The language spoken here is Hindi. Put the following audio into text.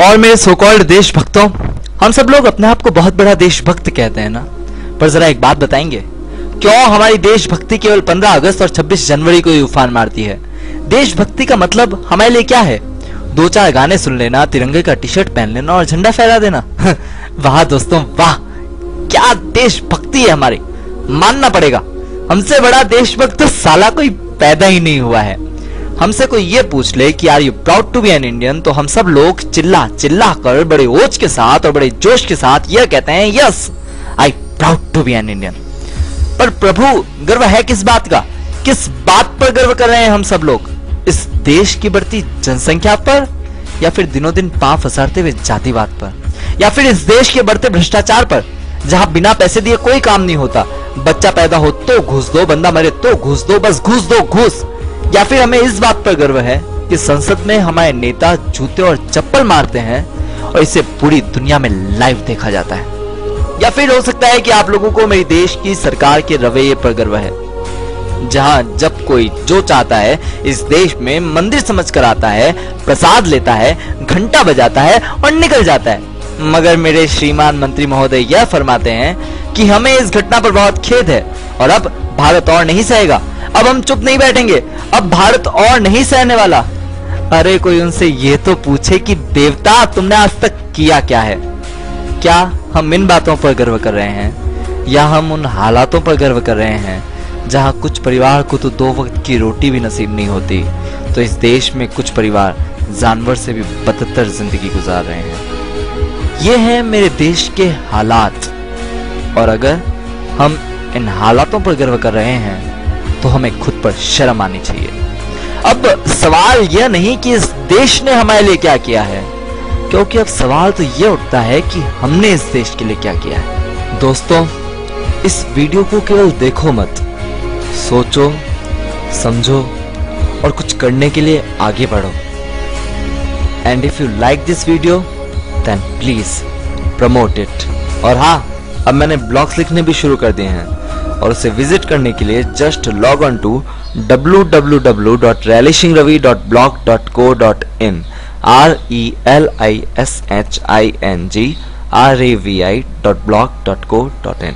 और मेरे सो कॉल्ड देशभक्तों, हम सब लोग अपने आप को बहुत बड़ा देशभक्त कहते हैं ना, पर जरा एक बात बताएंगे, क्यों हमारी देशभक्ति केवल 15 अगस्त और 26 जनवरी को ही उफान मारती है? देशभक्ति का मतलब हमारे लिए क्या है? 2-4 गाने सुन लेना, तिरंगे का टी शर्ट पहन लेना और झंडा फहरा देना? वाह दोस्तों वाह, क्या देशभक्ति है हमारी, मानना पड़ेगा। हमसे बड़ा देशभक्त तो साला कोई पैदा ही नहीं हुआ है। हमसे कोई ये पूछ ले कि are you proud to be an Indian, तो हम सब लोग चिल्ला चिल्ला कर बड़े ओज के साथ और बड़े जोश के साथ यह कहते हैं, yes I proud to be an Indian. पर प्रभु, गर्व है किस बात का? किस बात पर गर्व कर रहे हैं हम सब लोग? इस देश की बढ़ती जनसंख्या पर, या फिर दिनों दिन पांव फसारते हुए जातिवाद पर, या फिर इस देश के बढ़ते भ्रष्टाचार पर, जहां बिना पैसे दिए कोई काम नहीं होता? बच्चा पैदा हो तो घूस दो, बंदा मरे तो घूस दो, बस घूस दो घूस। या फिर हमें इस बात पर गर्व है कि संसद में हमारे नेता जूते और चप्पल मारते हैं और इसे पूरी दुनिया में लाइव देखा जाता है? या फिर हो सकता है कि आप लोगों को मेरी देश की सरकार के रवैये पर गर्व है, जहां जब कोई जो चाहता है इस देश में मंदिर समझकर आता है, प्रसाद लेता है, घंटा बजाता है और निकल जाता है। मगर मेरे श्रीमान मंत्री महोदय यह फरमाते हैं कि हमें इस घटना पर बहुत खेद है और अब भारत और नहीं सहेगा, अब हम चुप नहीं बैठेंगे, अब भारत और नहीं सहने वाला। अरे कोई उनसे ये तो पूछे कि देवता तुमने आज तक किया क्या है? क्या हम इन बातों पर गर्व कर रहे हैं, या हम उन हालातों पर गर्व कर रहे हैं जहां कुछ परिवार को तो 2 वक्त की रोटी भी नसीब नहीं होती, तो इस देश में कुछ परिवार जानवर से भी बदतर जिंदगी गुजार रहे हैं। ये है मेरे देश के हालात, और अगर हम इन हालातों पर गर्व कर रहे हैं तो हमें खुद पर शर्म आनी चाहिए। अब सवाल यह नहीं कि इस देश ने हमारे लिए क्या किया है, क्योंकि अब सवाल तो यह उठता है कि हमने इस देश के लिए क्या किया है। दोस्तों, इस वीडियो को केवल देखो मत, सोचो, समझो और कुछ करने के लिए आगे बढ़ो। And if you like this video then please promote it. और हाँ, अब मैंने ब्लॉग्स लिखने भी शुरू कर दिए हैं, और उसे विजिट करने के लिए just log on to www.relishingravi.blog.co.in relishingravI.blog.co.in।